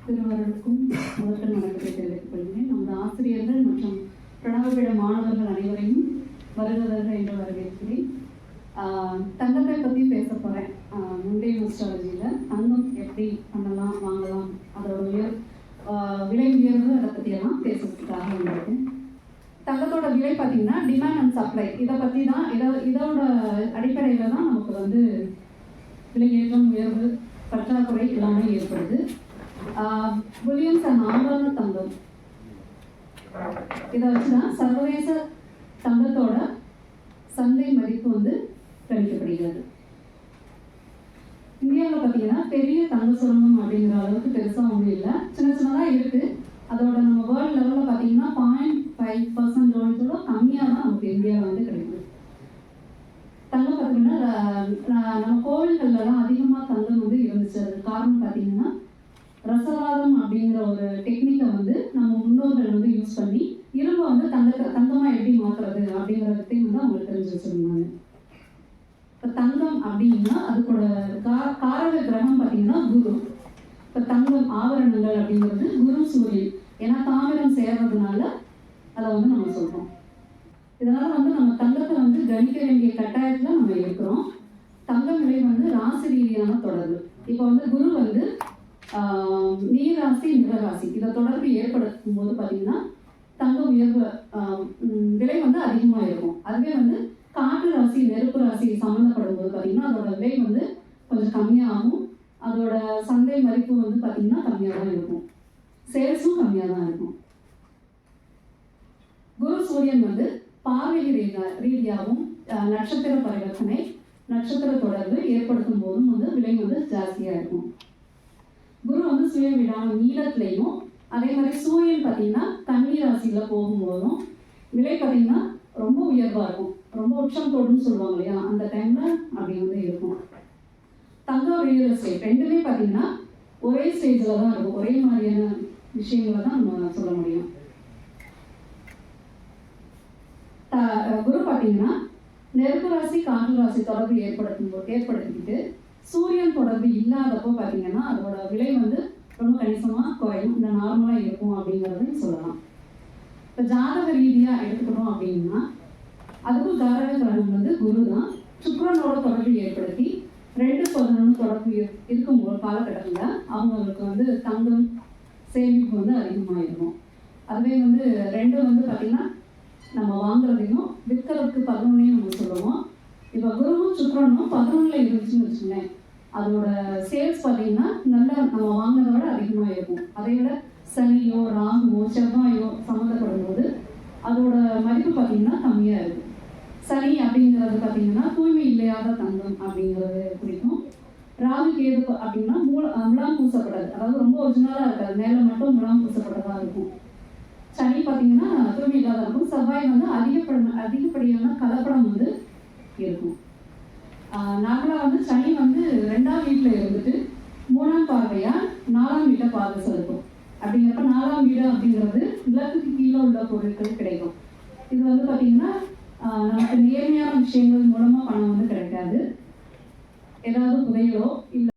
திருவருளுக்கும் முதற்கண் வணக்கத்தை தெரிவித்துக் கொள்கிறேன். நமது ஆசிரியர்கள் மற்றும் பிரணவபீட மாணவர்கள் அனைவரையும் வருகிறவர்கள் என்று வரவேற்கிறேன். தங்கத்தை பற்றி பேச போகிறேன். முந்தைய அஸ்ட்ராலஜியில் தங்கம் எப்படி பண்ணலாம், வாங்கலாம், அதோட விலை உயர்வு, அதை பற்றியெல்லாம் பேசுறதுக்காக வந்திருக்கேன். தங்கத்தோட விலை பார்த்தீங்கன்னா டிமாண்ட் அண்ட் சப்ளை, இதை பற்றி தான் இதோட அடிப்படையில் தான் நமக்கு விலை ஏற்றம், உயர்வு, பற்றாக்குறை எல்லாமே ஏற்படுது. புல்லியன்ஸ் அண்ட் ஆபரண தங்கம், இதை வச்சுதான் சர்வதேச தங்கத்தோட சந்தை மதிப்பு கணிக்கப்படுகிறது. இந்தியாவில் பார்த்தீங்கன்னா பெரிய தங்க சுரங்கம் அப்படிங்கிற அளவுக்கு பெருசாக ஒன்றும் இல்லை, சின்ன சின்னதாக இருக்குது. அதோட நம்ம வேர்ல்டு லெவலில் பார்த்தீங்கன்னா 0.5% கம்மியாக தான் நமக்கு இந்தியாவில் கிடைக்குது. தங்கம் பார்த்தீங்கன்னா நம்ம கோவில்கள்லாம் அதிகமாக தங்கம் இருந்துச்சு. அது காரணம் பார்த்தீங்கன்னா ரசவாதம் அப்படிங்கிற ஒரு டெக்னிக்கை நம்ம முன்னோர்கள் யூஸ் பண்ணி இரும்பை தங்கமாக எப்படி மாற்றுறது அப்படிங்கிறதையும் அவங்களுக்கு தெரிஞ்சு வச்சுருந்தாங்க. இப்போ தங்கம் அப்படின்னா அதுக்கூட காரக கிரகம் பார்த்தீங்கன்னா குரு. இப்போ தங்கம் ஆபரணங்கள் அப்படிங்கிறது குரு சூரியன், ஏன்னா தாமிரம் சேர்றதுனால அதை நம்ம சொல்கிறோம். இதனால் நம்ம தங்கத்தை கணிக்க வேண்டிய கட்டாயத்தில் நம்ம இருக்கிறோம். தங்க விலை ராசி ரீதியான தொடர்பு. இப்போ குரு நீர் ராசி, நிற ராசி, இதை தொடர்பு ஏற்படுத்தும் போது பார்த்தீங்கன்னா தங்க உயர்வு விலை அதிகமாக இருக்கும். அதுவே காற்று ராசி, நெருப்பு ராசி சம்மந்தப்படும் போது பார்த்தீங்கன்னா அதோட விலை கொஞ்சம் கம்மியாகும். அதோட சந்தை மதிப்பு பார்த்தீங்கன்னா கம்மியாக தான் இருக்கும், சேல்ஸும் கம்மியாக தான் இருக்கும். குரு சூரியன் பார்வை ரீதியாகவும் நட்சத்திர பரிவர்த்தனை, நட்சத்திர தொடர்பு ஏற்படுத்தும் போதும் விலை ஜாஸ்தியாக இருக்கும். குரு சுய விடான நீளத்திலையும், அதே மாதிரி சூரியன் பார்த்தீங்கன்னா கன்னி ராசியில் போகும்போதும் விலை பார்த்தீங்கன்னா ரொம்ப உயர்வாக இருக்கும். ரொம்ப உச்சம் தோடுன்னு சொல்லுவாங்க இல்லையா, அந்த டைமில் அப்படி இருக்கும். தங்கம், ரியல் எஸ்டேட் ரெண்டுமே பார்த்தீங்கன்னா ஒரே ஸ்டேஜில் தான் இருக்கும். ஒரே மாதிரியான விஷயங்களை தான் நம்ம சொல்ல முடியும். குரு பார்த்தீங்கன்னா நெருப்பு ராசி, காற்று ராசி தொடர்பு ஏற்படுத்திக்கிட்டு சூரியன் தொடர்பு இல்லாதப்போ பார்த்தீங்கன்னா அதோட விலை ரொம்ப கணிசமாக குறையும், இந்த நார்மலாக இருக்கும் அப்படிங்கிறத சொல்லலாம். இப்போ ஜாதக ரீதியாக எடுத்துக்கிட்டோம் அப்படின்னா அதுக்கும் காரக கிரகம் குரு தான். சுக்கிரனோட தொடர்பு ஏற்படுத்தி 2-11 தொடர்பு இருக்கும்போது காலகட்டத்தில் அவங்களுக்கு தங்கம் சேமிப்பு அதிகமாக இருக்கும். அதுவே 2 பார்த்தீங்கன்னா நம்ம வாங்குறதையும் விற்கிறதுக்கு 11 நம்ம சொல்லுவோம். இப்போ குருவும் சுக்கிரனும் 11 இருந்துச்சுன்னு வச்சுக்கோங்களேன், அதோட சேல்ஸ் பார்த்தீங்கன்னா நல்லா நம்ம வாங்குறத விட அதிகமாக இருக்கும். அதை விட சனியோ, ராகுவோ, செவ்வாயோ சம்மந்தப்படும் போது அதோட மதிப்பு பார்த்தீங்கன்னா கம்மியாக இருக்கும். சனி அப்படிங்கிறது பார்த்தீங்கன்னா தூய்மை இல்லையாத தங்கம் அப்படிங்கிறது குறிக்கும். ராகு, கேது அப்படின்னா முலாம் பூசப்பட்டது, அதாவது ரொம்ப ஒரிஜினலாக இருக்காது, மேலே மட்டும் முலாம் பூசப்பட்டதாக இருக்கும். சனி பார்த்தீங்கன்னா தூய்மை இல்லாத இருக்கும். செவ்வாய் அதிகப்படியான கலப்படம் இருக்கும். நார்மலாக சனி 2ஆம் வீட்டில் இருந்துட்டு 3ஆம் பார்வையாக 4ஆம் வீட்டை பார்வை செலுத்தும். அப்படிங்கிறப்ப 4ஆம் வீடு அப்படிங்கிறது விளக்குக்கு கீழே உள்ள பொருட்கள் கிடைக்கும். இது பார்த்தீங்கன்னா நமக்கு நேர்மையான விஷயங்கள் மூலமாக பணம் கிடைக்காது. ஏதாவது புதையலோ இல்லை